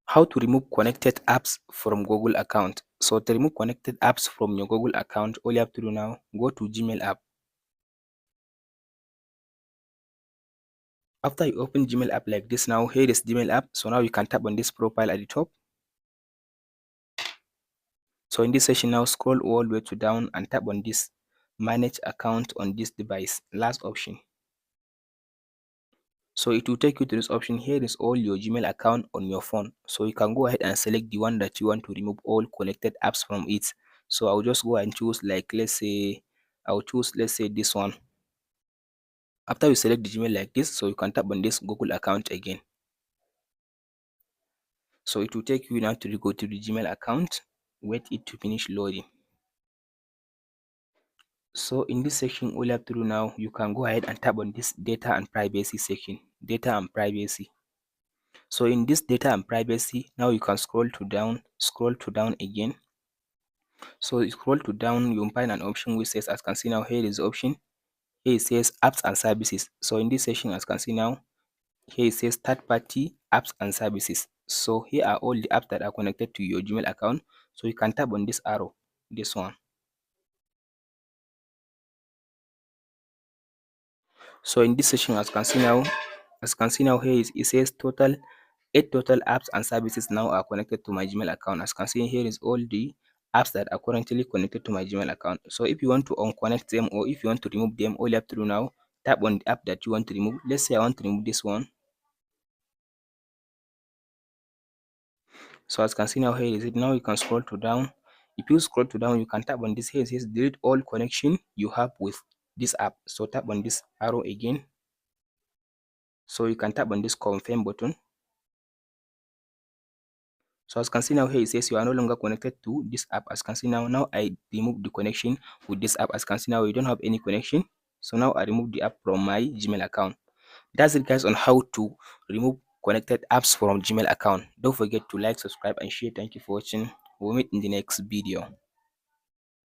How to remove connected apps from Google account. So to remove connected apps from your Google account, all you have to do now, go to Gmail app. After you open Gmail app like this, now here is Gmail app. So now you can tap on this profile at the top. So in this session now, scroll all the way to down and tap on this manage account on this device, last option. So it will take you to this option. Here is all your Gmail account on your phone. So you can go ahead and select the one that you want to remove all connected apps from it. So I'll just go and choose, like, I'll choose, let's say, this one. After you select the Gmail like this, so you can tap on this Google account again. So it will take you now to go to the Gmail account. Wait it to finish loading. So in this section, all you have to do now, you can go ahead and tap on this data and privacy section. Data and privacy. So in this data and privacy, now you can scroll to down again. So you scroll to down, you'll find an option which says, as you can see now, here is the option. Here it says apps and services. So in this section, as you can see now, here it says third party apps and services. So here are all the apps that are connected to your Gmail account. So you can tap on this arrow, this one. So in this section, as you can see now, here it says total 8 total apps and services now are connected to my Gmail account. As you can see, here is all the apps that are currently connected to my Gmail account. So if you want to unconnect them, or if you want to remove them, all you have to do now, tap on the app that you want to remove. Let's say I want to remove this one. So as you can see now, here is it. Now you can scroll to down. If you scroll to down, you can tap on this. Here it says delete all connection you have with this app. So tap on this arrow again. So you can tap on this confirm button. So as you can see now, here it says you are no longer connected to this app. As you can see now, I remove the connection with this app. As you can see now, you don't have any connection. So now I remove the app from my Gmail account. That's it, guys, on how to remove connected apps from Gmail account. Don't forget to like, subscribe, and share. Thank you for watching. We'll meet in the next video.